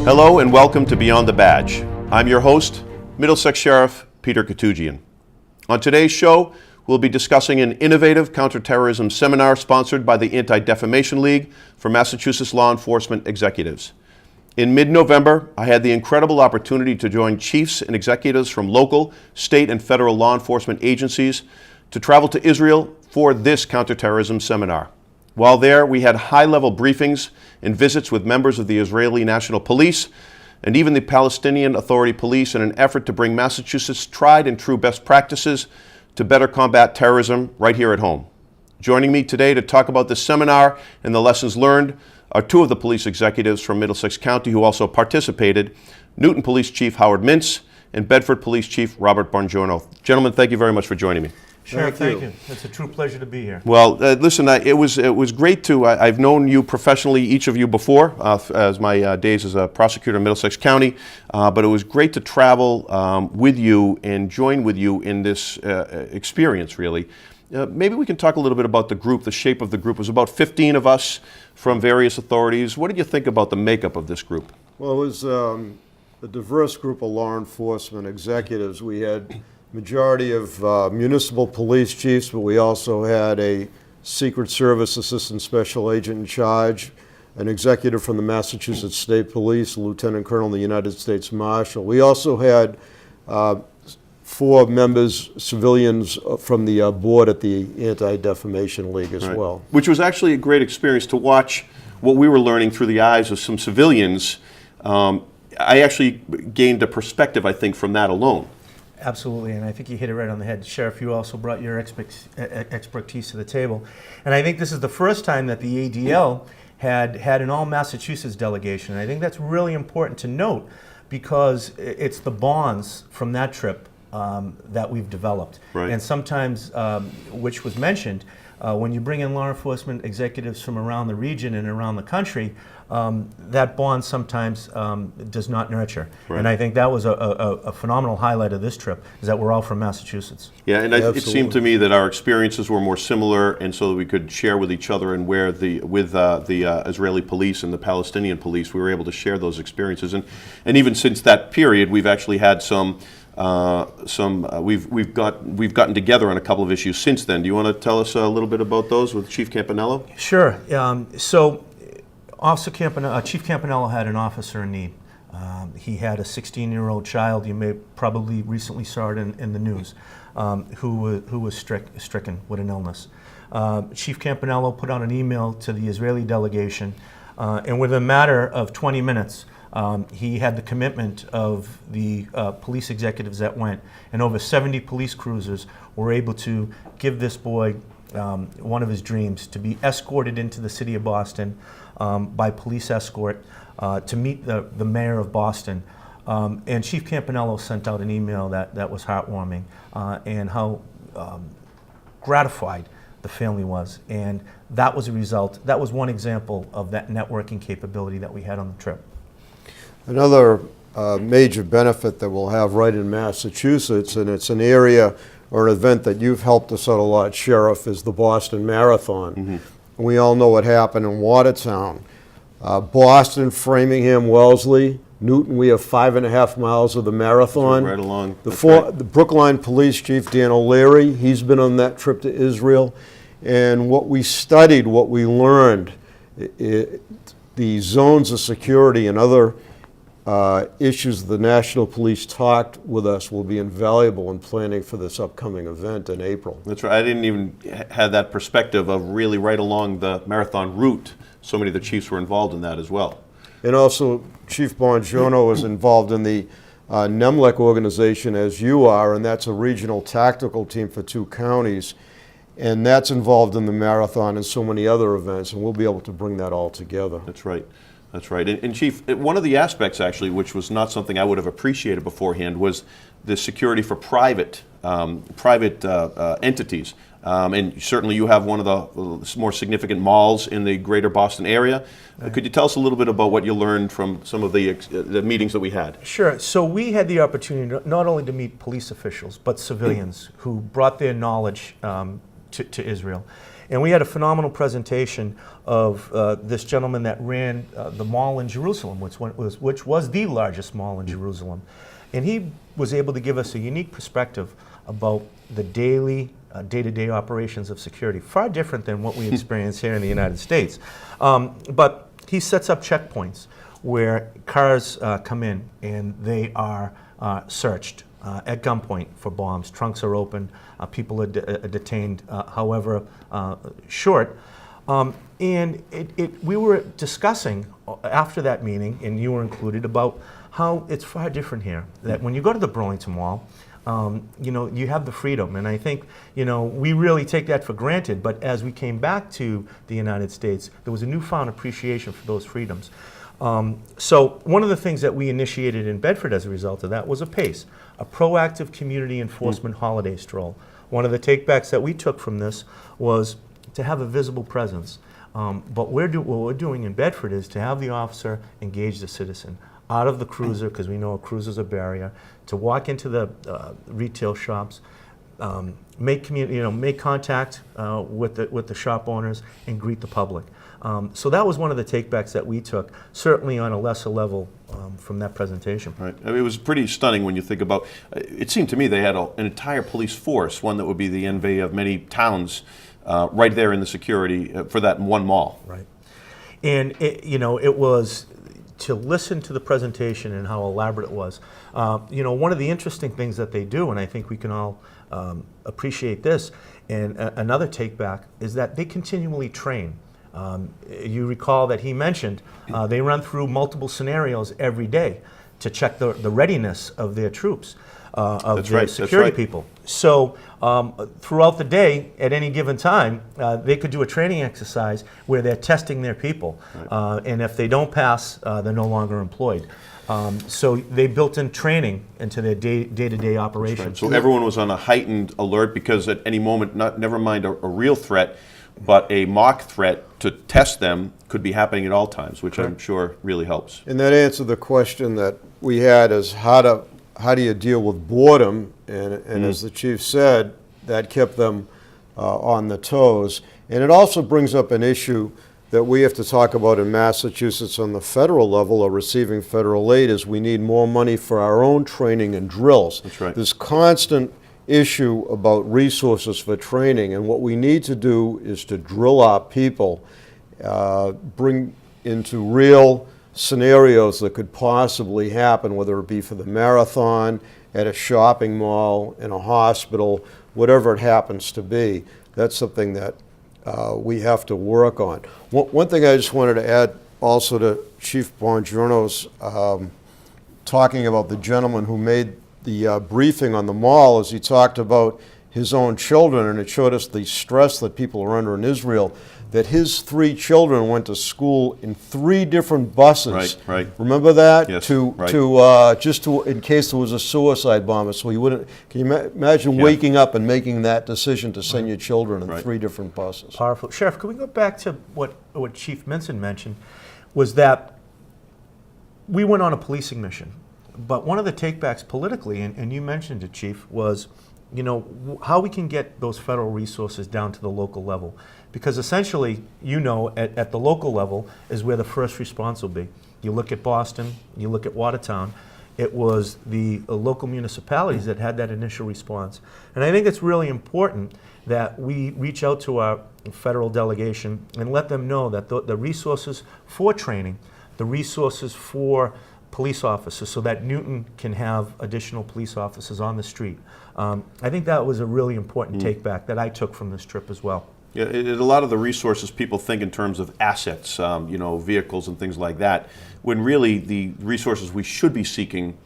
Hello and welcome to Beyond the Badge. I'm your host, Middlesex Sheriff Peter Koutoujian. On today's show, we'll be discussing an innovative counterterrorism seminar sponsored by the Anti-Defamation League for Massachusetts law enforcement executives. In mid-November, I had the incredible opportunity to join chiefs and executives from local, state, and federal law enforcement agencies to travel to Israel for this counterterrorism seminar. While there, we had high-level briefings and visits with members of the Israeli National Police and even the Palestinian Authority Police in an effort to bring Massachusetts' tried and true best practices to better combat terrorism right here at home. Joining me today to talk about this seminar and the lessons learned are two of the police executives from Middlesex County who also participated, Newton Police Chief Howard Mintz and Bedford Police Chief Robert Bongiorno. Gentlemen, thank you very much for joining me. Sure, thank you. It's a true pleasure to be here. Well, listen, it was great to, I've known you professionally, each of you before, as my days as a prosecutor in Middlesex County, but it was great to travel with you and join with you in this experience, really. Maybe we can talk a little bit about the group, the shape of the group. It was about 15 of us from various authorities. What did you think about the makeup of this group? Well, it was a diverse group of law enforcement executives. We had majority of municipal police chiefs, but we also had a Secret Service Assistant Special Agent in charge, an executive from the Massachusetts State Police, a Lieutenant Colonel in the United States Marshal. We also had 4 members, civilians from the board at the Anti-Defamation League as well. Which was actually a great experience to watch what we were learning through the eyes of some civilians. I actually gained a perspective, I think, from that alone. Absolutely, and I think you hit it right on the head. Sheriff, you also brought your expertise to the table. And I think this is the first time that the ADL had an all-Massachusetts delegation. And I think that's really important to note because it's the bonds from that trip that we've developed. Right. And sometimes, which was mentioned, when you bring in law enforcement executives from around the region and around the country, that bond sometimes does not nurture. Right. And I think that was a phenomenal highlight of this trip, is that we're all from Massachusetts. Yeah, and it seemed to me that our experiences were more similar, and so that we could share with each other, and with the Israeli police and the Palestinian police, we were able to share those experiences. And even since that period, we've actually had we've gotten together on a couple of issues since then. Do you want to tell us a little bit about those with Chief Campanello? Sure. Chief Campanello had an officer in need. He had a 16-year-old child, you may probably recently saw it in the news, who was stricken with an illness. Chief Campanello put out an email to the Israeli delegation, and within a matter of 20 minutes, he had the commitment of the police executives that went, and over 70 police cruisers were able to give this boy one of his dreams, to be escorted into the city of Boston by police escort to meet the mayor of Boston. And Chief Campanello sent out an email that was heartwarming, and how gratified the family was. And that was a result, that was one example of that networking capability that we had on the trip. Another major benefit that we'll have right in Massachusetts, and it's an area or an event that you've helped us out a lot, Sheriff, is the Boston Marathon. Mm-hmm. We all know what happened in Watertown. Boston, Framingham, Wellesley, Newton, we have 5.5 miles of the marathon. Right along. The Brookline Police Chief, Dan O'Leary, he's been on that trip to Israel. And what we studied, what we learned, the zones of security and other issues the National Police talked with us will be invaluable in planning for this upcoming event in April. That's right. I didn't even have that perspective of really right along the marathon route. So many of the chiefs were involved in that as well. And also, Chief Bongiorno is involved in the NEMLEC organization, as you are, and that's a regional tactical team for 2 counties. And that's involved in the marathon and so many other events, and we'll be able to bring that all together. That's right. That's right. And Chief, one of the aspects actually, which was not something I would have appreciated beforehand, was the security for private entities. And certainly you have one of the more significant malls in the greater Boston area. Could you tell us a little bit about what you learned from some of the meetings that we had? Sure. So we had the opportunity not only to meet police officials, but civilians who brought their knowledge to Israel. And we had a phenomenal presentation of this gentleman that ran the mall in Jerusalem, which was the largest mall in Jerusalem. And he was able to give us a unique perspective about the day-to-day operations of security, far different than what we experience here in the United States. But he sets up checkpoints where cars come in and they are searched at gunpoint for bombs. Trunks are open, people are detained, however short. And we were discussing after that meeting, and you were included, about how it's far different here. That when you go to the Burlington Mall, you have the freedom, and I think, we really take that for granted, but as we came back to the United States, there was a newfound appreciation for those freedoms. So one of the things that we initiated in Bedford as a result of that was a PACE, a proactive community enforcement holiday stroll. One of the takebacks that we took from this was to have a visible presence. But what we're doing in Bedford is to have the officer engage the citizen out of the cruiser, because we know a cruiser's a barrier, to walk into the retail shops, make contact with the shop owners, and greet the public. So that was one of the takebacks that we took, certainly on a lesser level from that presentation. Right. I mean, it was pretty stunning when you think about. It seemed to me they had an entire police force, one that would be the envy of many towns, right there in the security for that one mall. Right. And it was to listen to the presentation and how elaborate it was. One of the interesting things that they do, and I think we can all appreciate this, and another take back, is that they continually train. You recall that he mentioned they run through multiple scenarios every day to check the readiness of their troops, of their security people. So throughout the day, at any given time, they could do a training exercise where they're testing their people. And if they don't pass, they're no longer employed. So they built in training into their day-to-day operations. So everyone was on a heightened alert, because at any moment, never mind a real threat, but a mock threat to test them could be happening at all times, which I'm sure really helps. And that answered the question that we had, is how do you deal with boredom? And as the chief said, that kept them on the toes. And it also brings up an issue that we have to talk about in Massachusetts on the federal level, or receiving federal aid, is we need more money for our own training and drills. That's right. This constant issue about resources for training, and what we need to do is to drill our people, bring into real scenarios that could possibly happen, whether it be for the marathon, at a shopping mall, in a hospital, whatever it happens to be. That's something that we have to work on. One thing I just wanted to add also to Chief Bongiorno's talking about the gentleman who made the briefing on the mall, as he talked about his own children, and it showed us the stress that people are under in Israel, that his 3 children went to school in 3 different buses. Right. Remember that? Yes, Just in case there was a suicide bomber, so you wouldn't. Can you imagine waking up and making that decision to send your children in 3 different buses? Powerful. Sheriff, can we go back to what Chief Mintz mentioned, was that we went on a policing mission. But one of the takebacks politically, and you mentioned it, Chief, was how we can get those federal resources down to the local level. Because essentially, at the local level is where the first response will be. You look at Boston, you look at Watertown, it was the local municipalities that had that initial response. And I think it's really important that we reach out to our federal delegation and let them know that the resources for training, the resources for police officers, so that Newton can have additional police officers on the street. I think that was a really important take-back that I took from this trip as well. Yeah, a lot of the resources people think in terms of assets, vehicles and things like that, when really the resources we should be seeking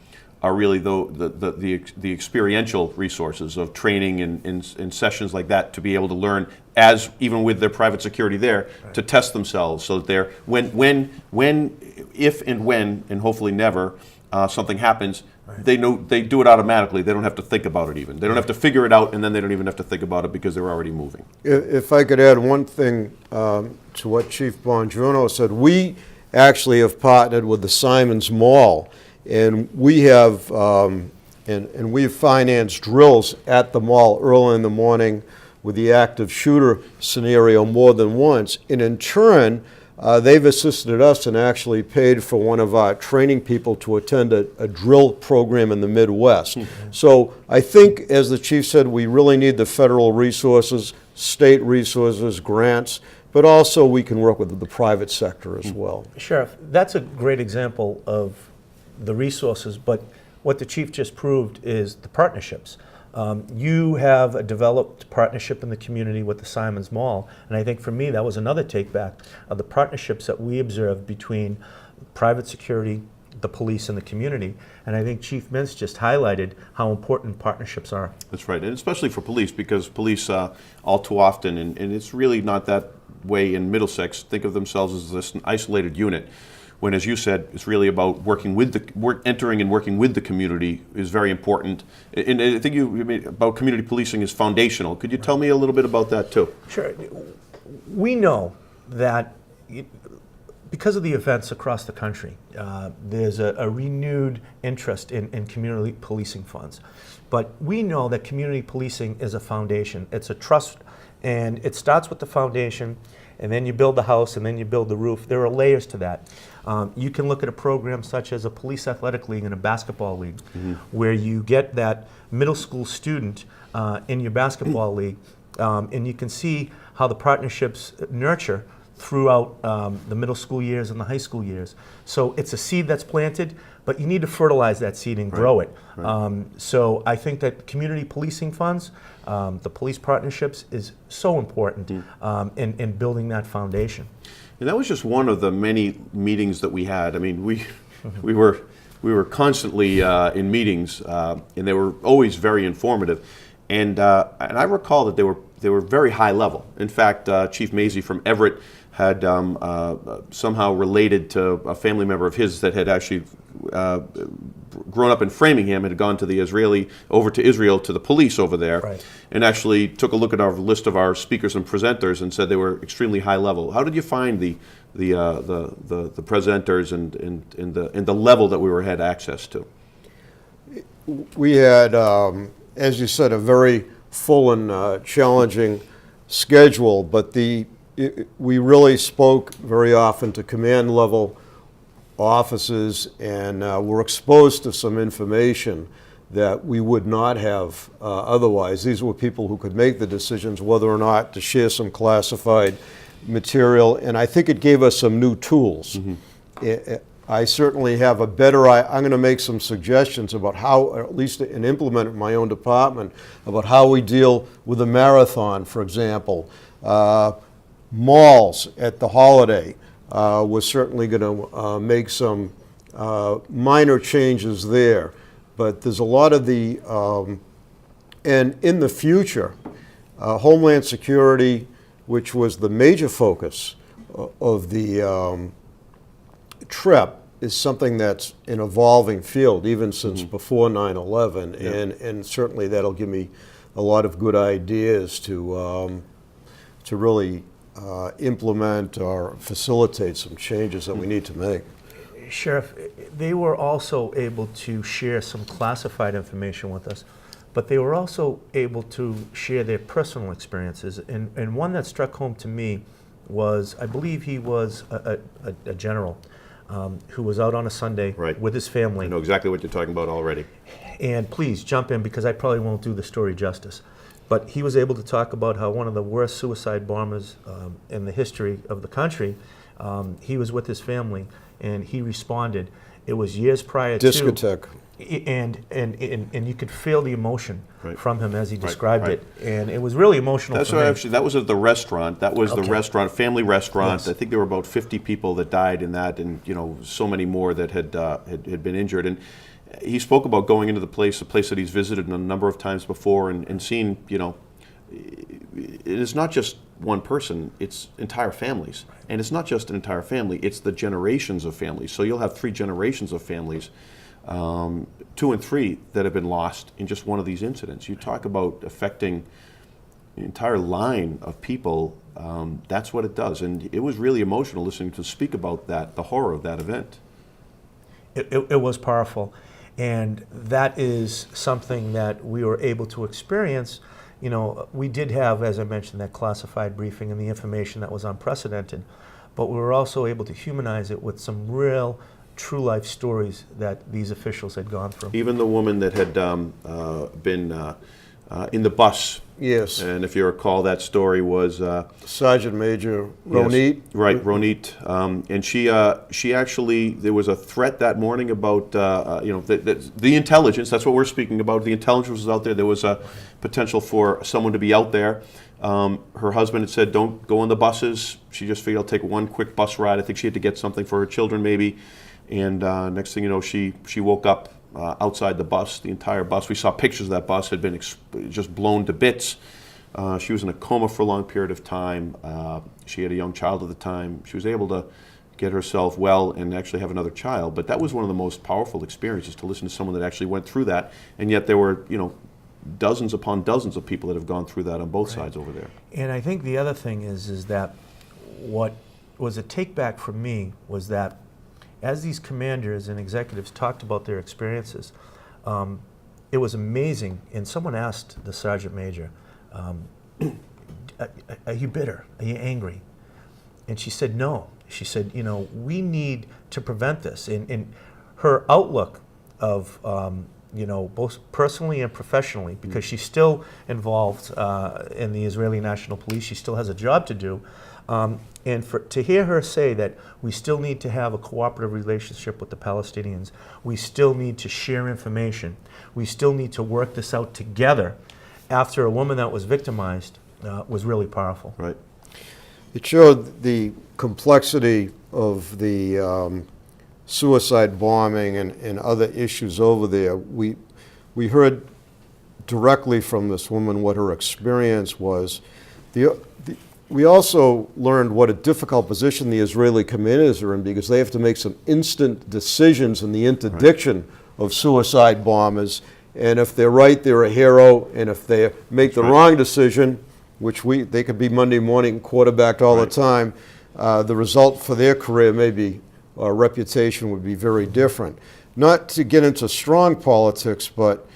are really the experiential resources of training and sessions like that, to be able to learn, as even with their private security there, to test themselves, so that they're if and when, and hopefully never, something happens, they know, they do it automatically. They don't have to think about it even. They don't have to figure it out, and then they don't even have to think about it because they're already moving. If I could add one thing to what Chief Bongiorno said, we actually have partnered with the Simons Mall, and we have we've financed drills at the mall early in the morning with the active shooter scenario more than once. And in turn, they've assisted us and actually paid for one of our training people to attend a drill program in the Midwest. So I think, as the chief said, we really need the federal resources, state resources, grants, but also we can work with the private sector as well. Sheriff, that's a great example of the resources, but what the chief just proved is the partnerships. You have a developed partnership in the community with the Simons Mall, and I think for me that was another take back of the partnerships that we observed between private security, the police, and the community. And I think Chief Mintz just highlighted how important partnerships are. That's right, and especially for police, because police all too often, and it's really not that way in Middlesex, think of themselves as this isolated unit, when, as you said, it's really about working with entering and working with the community is very important. And I think you mean about community policing is foundational. Could you tell me a little bit about that too? Sure. We know that because of the events across the country, there's a renewed interest in community policing funds. But we know that community policing is a foundation. It's a trust, and it starts with the foundation, and then you build the house, and then you build the roof. There are layers to that. You can look at a program such as a police athletic league and a basketball league, where you get that middle school student in your basketball league, and you can see how the partnerships nurture throughout the middle school years and the high school years. So it's a seed that's planted, but you need to fertilize that seed and grow it. Right. So I think that community policing funds, the police partnerships is so important in building that foundation. And that was just one of the many meetings that we had. I mean, we were constantly in meetings, and they were always very informative. And I recall that they were very high level. In fact, Chief Mazie from Everett had somehow related to a family member of his that had actually grown up in Framingham, had gone to over to Israel to the police over there, right, and actually took a look at our list of our speakers and presenters and said they were extremely high level. How did you find the presenters and the level that we had access to? We had, as you said, a very full and challenging schedule, but we really spoke very often to command level offices, and were exposed to some information that we would not have otherwise. These were people who could make the decisions whether or not to share some classified material, and I think it gave us some new tools. I certainly have a better, I'm going to make some suggestions about how, or at least and implement it in my own department, about how we deal with a marathon, for example. Malls at the holiday, we're certainly going to make some minor changes there. But there's a lot of and in the future, Homeland Security, which was the major focus of the trip, is something that's an evolving field, even since before 9/11, and certainly that'll give me a lot of good ideas to really implement or facilitate some changes that we need to make. Sheriff, they were also able to share some classified information with us, but they were also able to share their personal experiences. And one that struck home to me was, I believe he was a general who was out on a Sunday with his family. I know exactly what you're talking about already. And please jump in, because I probably won't do the story justice. But he was able to talk about how one of the worst suicide bombers in the history of the country, he was with his family and he responded. It was years prior Discotheque. And you could feel the emotion from him as he described it, and it was really emotional. That's for me. Actually, that was at the restaurant. That was the restaurant, family restaurant. Yes. I think there were about 50 people that died in that, and so many more that had been injured. And he spoke about going into the place, a place that he's visited a number of times before, and seeing, it is not just one person, it's entire families. And it's not just an entire family, it's the generations of families. So you'll have 3 generations of families, 2 and 3, that have been lost in just one of these incidents. You talk about affecting the entire line of people, that's what it does. And it was really emotional listening to speak about that, the horror of that event. It was powerful. And that is something that we were able to experience we did have, as I mentioned, that classified briefing and the information that was unprecedented, but we were also able to humanize it with some real true life stories that these officials had gone through. Even the woman that had been in the bus. Yes. And if you recall, that story was Sergeant Major Ronit. Yes, right, Ronit, and she actually, there was a threat that morning about the intelligence. That's what we're speaking about. The intelligence was out there. There was a potential for someone to be out there. Her husband had said, "Don't go on the buses." She just figured, "I'll take one quick bus ride." I think she had to get something for her children, maybe. And next thing you know, she woke up outside the bus, the entire bus. We saw pictures of that bus had been just blown to bits. She was in a coma for a long period of time. She had a young child at the time. She was able to get herself well and actually have another child. But that was one of the most powerful experiences, to listen to someone that actually went through that. And yet there were, dozens upon dozens of people that have gone through that on both sides over there. And I think the other thing is that what was a take back for me was that as these commanders and executives talked about their experiences, it was amazing. And someone asked the Sergeant Major, are you bitter? Are you angry? And she said, no. She said, we need to prevent this. And her outlook of, both personally and professionally, because she's still involved in the Israeli National Police, she still has a job to do. And to hear her say that we still need to have a cooperative relationship with the Palestinians, we still need to share information, we still need to work this out together after a woman that was victimized was really powerful. Right. It showed the complexity of the suicide bombing and other issues over there. We heard directly from this woman what her experience was. We also learned what a difficult position the Israeli commanders are in, because they have to make some instant decisions in the interdiction of suicide bombers. And if they're right, they're a hero. And if they make the wrong decision, which they could be Monday morning quarterbacked all the time, the result for their career, maybe reputation, would be very different. Not to get into strong politics, but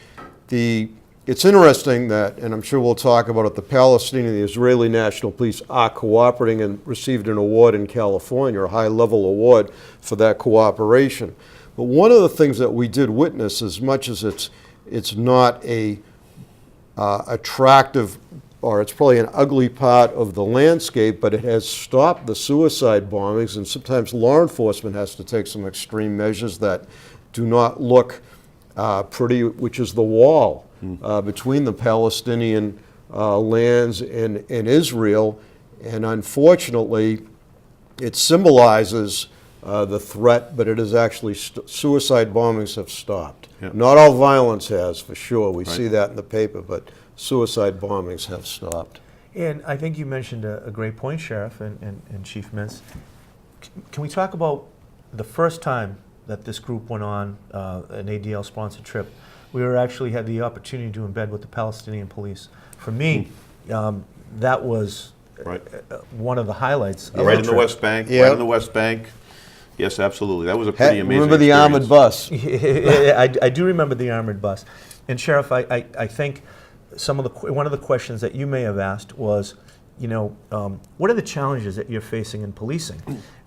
it's interesting that, and I'm sure we'll talk about it, the Palestinian and the Israeli National Police are cooperating and received an award in California, a high-level award for that cooperation. But one of the things that we did witness, as much as it's not a attractive, or it's probably an ugly part of the landscape, but it has stopped the suicide bombings, and sometimes law enforcement has to take some extreme measures that do not look pretty, which is the wall between the Palestinian lands and Israel. And unfortunately, it symbolizes the threat, but it is actually suicide bombings have stopped. Yeah. Not all violence has, for sure. We see that in the paper, but suicide bombings have stopped. And I think you mentioned a great point, Sheriff and Chief Mintz. Can we talk about the first time that this group went on an ADL-sponsored trip? We actually had the opportunity to embed with the Palestinian police. For me, that was one of the highlights. Of Right the in the trip. West Bank. Yep. Right in the West Bank. Yes, absolutely. That was a pretty amazing Remember the experience. armored bus? I do remember the armored bus. And Sheriff, I think one of the questions that you may have asked was, what are the challenges that you're facing in policing?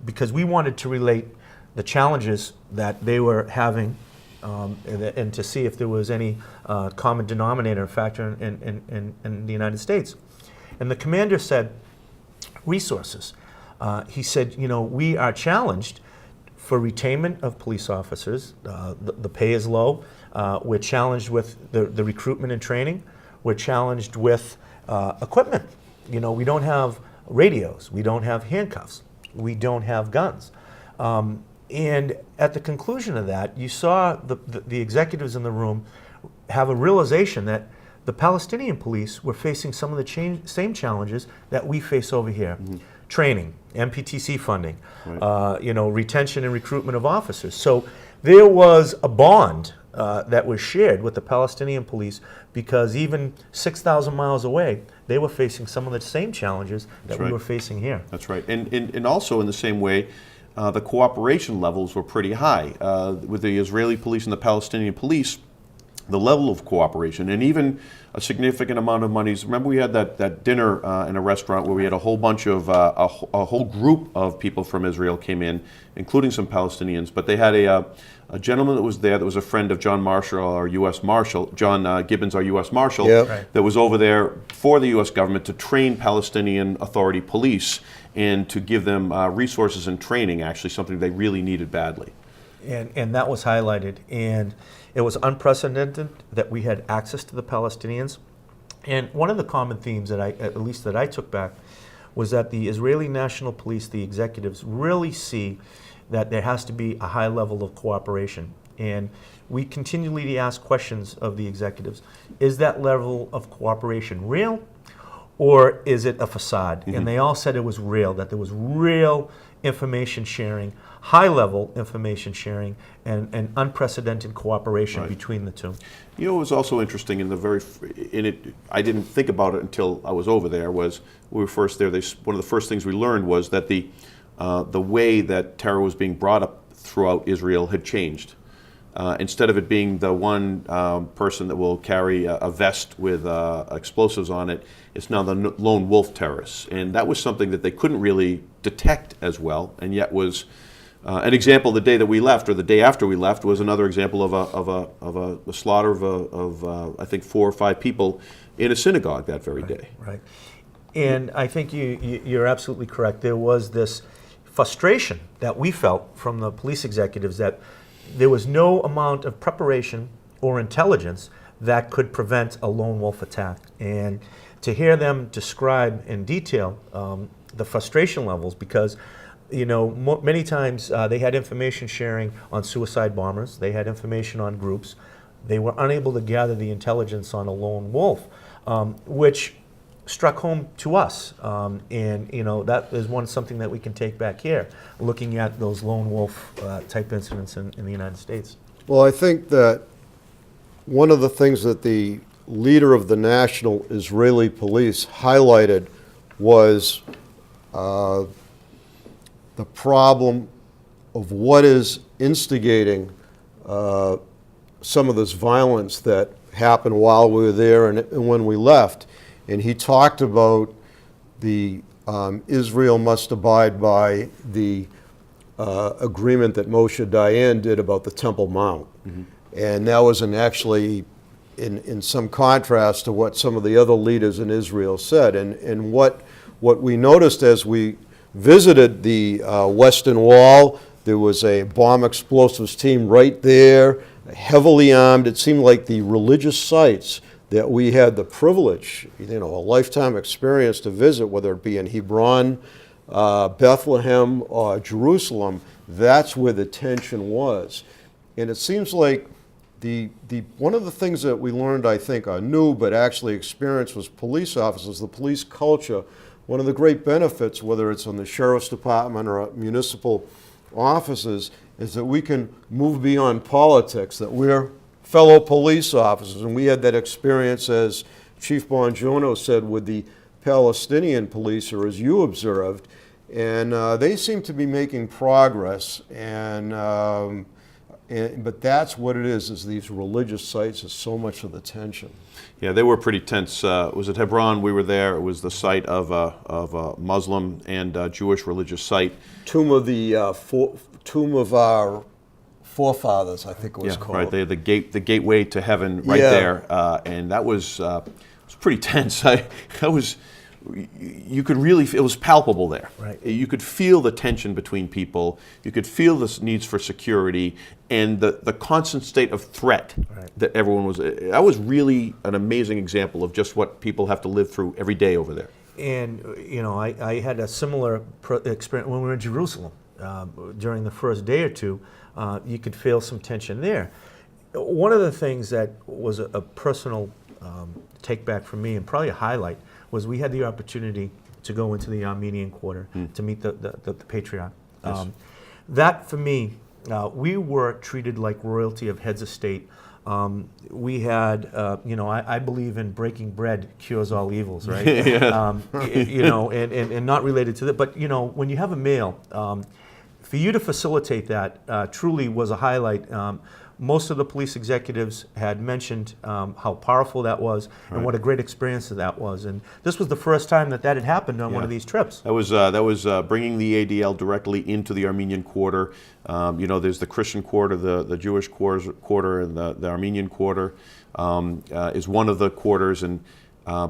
Because we wanted to relate the challenges that they were having and to see if there was any common denominator factor in the United States. And the commander said, resources. He said, we are challenged for retainment of police officers. The pay is low. We're challenged with the recruitment and training. We're challenged with equipment. We don't have radios. We don't have handcuffs. We don't have guns. And at the conclusion of that, you saw the executives in the room have a realization that the Palestinian police were facing some of the same challenges that we face over here. Mm-hmm. Training, MPTC funding, retention and recruitment of officers. So there was a bond that was shared with the Palestinian police, because even 6,000 miles away, they were facing some of the same challenges that we were facing here. That's right. And also in the same way, the cooperation levels were pretty high. With the Israeli police and the Palestinian police, the level of cooperation, and even a significant amount of monies. Remember, we had that dinner in a restaurant where we had a whole bunch of a whole group of people from Israel came in, including some Palestinians. But they had a gentleman that was there that was a friend of John Marshall, our U.S. Marshal, John Gibbons, our U.S. Marshal, Yep. Right. that was over there for the U.S. government to train Palestinian Authority police and to give them resources and training, actually something they really needed badly. And that was highlighted, and it was unprecedented that we had access to the Palestinians. And one of the common themes that I took back was that the Israeli National Police, the executives, really see that there has to be a high level of cooperation. And we continually ask questions of the executives. Is that level of cooperation real, or is it a facade? And they all said it was real, that there was real information sharing, high-level information sharing, and unprecedented cooperation between the two. You know, what was also interesting I didn't think about it until I was over there, was we were first there, one of the first things we learned was that the way that terror was being brought up throughout Israel had changed. Instead of it being the one person that will carry a vest with explosives on it, it's now the lone wolf terrorists. And that was something that they couldn't really detect as well, and yet was an example. The day that we left, or the day after we left, was another example of a slaughter of I think 4 or 5 people in a synagogue that very day. Right. And I think you're absolutely correct. There was this frustration that we felt from the police executives that there was no amount of preparation or intelligence that could prevent a lone wolf attack. And to hear them describe in detail the frustration levels, because many times they had information sharing on suicide bombers, they had information on groups, they were unable to gather the intelligence on a lone wolf, which struck home to us, and that is something that we can take back here, looking at those lone wolf type incidents in the United States. Well, I think that one of the things that the leader of the National Israeli Police highlighted was the problem of what is instigating some of this violence that happened while we were there and when we left. And he talked about the Israel must abide by the agreement that Moshe Dayan did about the Temple Mount. And that was actually in some contrast to what some of the other leaders in Israel said. And what we noticed as we visited the Western Wall, there was a bomb explosives team right there, heavily armed. It seemed like the religious sites that we had the privilege, a lifetime experience to visit, whether it be in Hebron, Bethlehem, or Jerusalem, that's where the tension was. And it seems like one of the things that we learned, I think, are new but actually experienced was police officers, the police culture. One of the great benefits, whether it's on the sheriff's department or municipal offices, is that we can move beyond politics, that we're fellow police officers. And we had that experience, as Chief Bongiorno said, with the Palestinian police, or as you observed, and they seem to be making progress. But that's what it is these religious sites is so much of the tension. Yeah, they were pretty tense. It was at Hebron. We were there. It was the site of a Muslim and Jewish religious site. Tomb of our forefathers, I think it was called. Right. They had the gateway to heaven right there, and that was pretty tense. You could really feel, it was palpable there. Right. You could feel the tension between people. You could feel the needs for security and the constant state of threat that everyone was. That was really an amazing example of just what people have to live through every day over there. And I had a similar experience when we were in Jerusalem. During the first day or two, you could feel some tension there. One of the things that was a personal take back for me, and probably a highlight, was we had the opportunity to go into the Armenian Quarter to meet the patriarch. Yes. That, for me, we were treated like royalty of heads of state. We had, I believe in breaking bread cures all evils, right? And not related to that. But, when you have a meal, for you to facilitate that truly was a highlight. most of the police executives had mentioned how powerful that was and what a great experience that was. And this was the first time that had happened on one of these trips. That was bringing the ADL directly into the Armenian quarter. There's the Christian quarter, the Jewish quarter, and the Armenian quarter is one of the quarters, and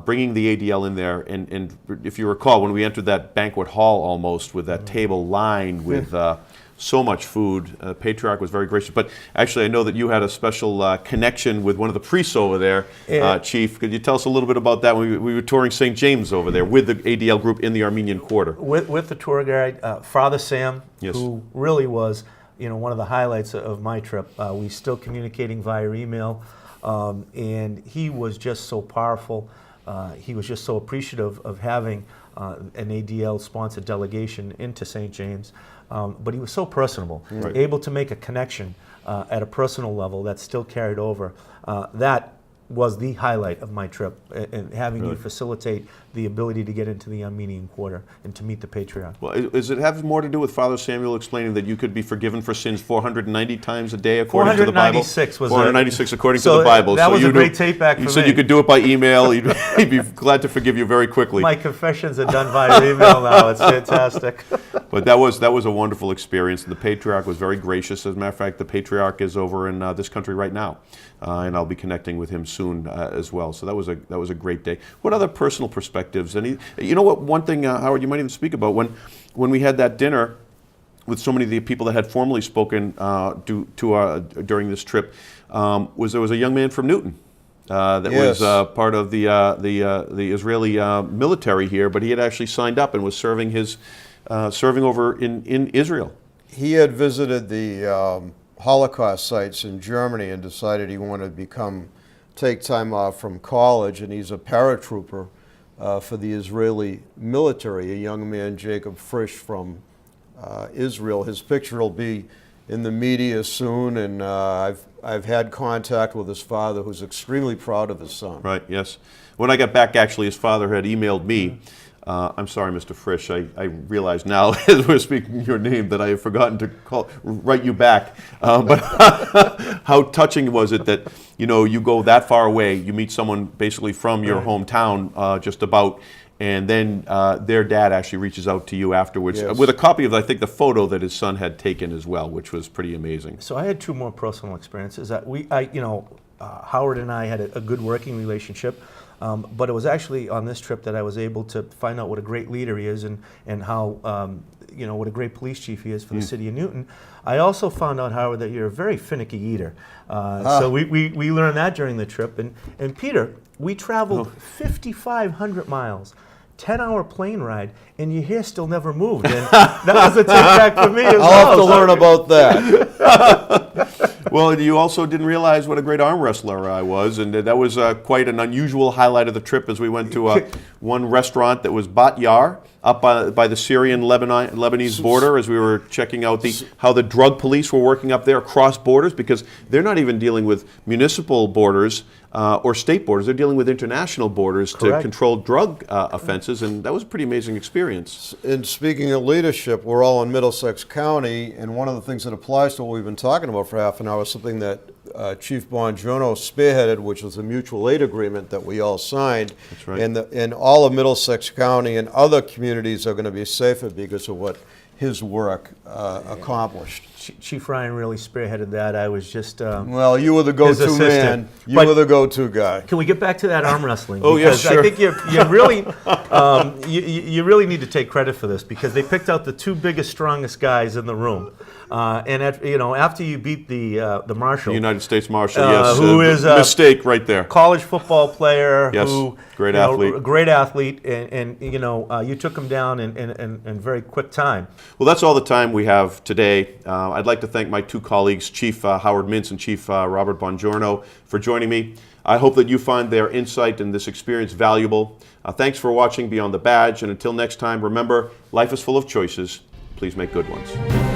bringing the ADL in there. And if you recall, when we entered that banquet hall almost with that table lined with so much food, Patriarch was very gracious. But actually, I know that you had a special connection with one of the priests over there, Chief. Could you tell us a little bit about that? We were touring St. James over there with the ADL group in the Armenian quarter. With the tour guide, Father Sam, who really was one of the highlights of my trip. We still communicating via email, and he was just so powerful. He was just so appreciative of having an ADL-sponsored delegation into St. James. But he was so personable, able to make a connection at a personal level that still carried over. That was the highlight of my trip, and having you facilitate the ability to get into the Armenian quarter and to meet the Patriarch. Well, does it have more to do with Father Samuel explaining that you could be forgiven for sins 490 times a day according to the Bible? 496 was 496 according to the Bible. That was a great tape back for me. You said you could do it by email. He'd be glad to forgive you very quickly. My confessions are done via email now. It's fantastic. But that was a wonderful experience. The Patriarch was very gracious. As a matter of fact, the Patriarch is over in this country right now, and I'll be connecting with him soon as well. So that was a great day. What other personal perspectives? And one thing, Howard, you might even speak about when we had that dinner with so many of the people that had formerly spoken during this trip. There was a young man from Newton. That was part of the Israeli military here, but he had actually signed up and was serving over in Israel. He had visited the Holocaust sites in Germany and decided he wanted to take time off from college, and he's a paratrooper for the Israeli military, a young man, Jacob Frisch, from Israel. His picture will be in the media soon, and I've had contact with his father, who's extremely proud of his son. Right, yes. When I got back, actually, his father had emailed me. I'm sorry, Mr. Frisch. I realize now, as we're speaking your name, that I have forgotten to write you back. But how touching was it that you go that far away, you meet someone basically from your hometown, just about, and then their dad actually reaches out to you afterwards with a copy of, I think, the photo that his son had taken as well, which was pretty amazing. So I had two more personal experiences. Howard and I had a good working relationship. But it was actually on this trip that I was able to find out what a great leader he is and how, what a great police chief he is for the city of Newton. I also found out, Howard, that you're a very finicky eater. So we learned that during the trip. And Peter, we traveled 5,500 miles. 10-hour plane ride, and your hair still never moved. And that was a take back for me as well. I'll have to learn about that. Well, you also didn't realize what a great arm wrestler I was, and that was quite an unusual highlight of the trip as we went to one restaurant that was Bat Yar, up by the Syrian-Lebanese border, as we were checking out how the drug police were working up there across borders, because they're not even dealing with municipal borders or state borders. They're dealing with international borders to control drug offenses, and that was a pretty amazing experience. And speaking of leadership, we're all in Middlesex County, and one of the things that applies to what we've been talking about for half an hour is something that Chief Bongiorno spearheaded, which was a mutual aid agreement that we all signed. That's right. And all of Middlesex County and other communities are going to be safer because of what his work accomplished. Chief Ryan really spearheaded that. I was just well, you were the go-to man. You were the go-to guy. Can we get back to that arm wrestling? Oh, yes, sure. I think you really you really need to take credit for this, because they picked out the two biggest, strongest guys in the room. And after you beat the marshal, the United States Marshal, yes, who is a mistake right there. College football player, yes, great athlete, great athlete, and you took him down in very quick time. Well, that's all the time we have today. I'd like to thank my two colleagues, Chief Howard Mintz and Chief Robert Bongiorno, for joining me. I hope that you find their insight and this experience valuable. Thanks for watching Beyond the Badge, and until next time, remember, life is full of choices. Please make good ones.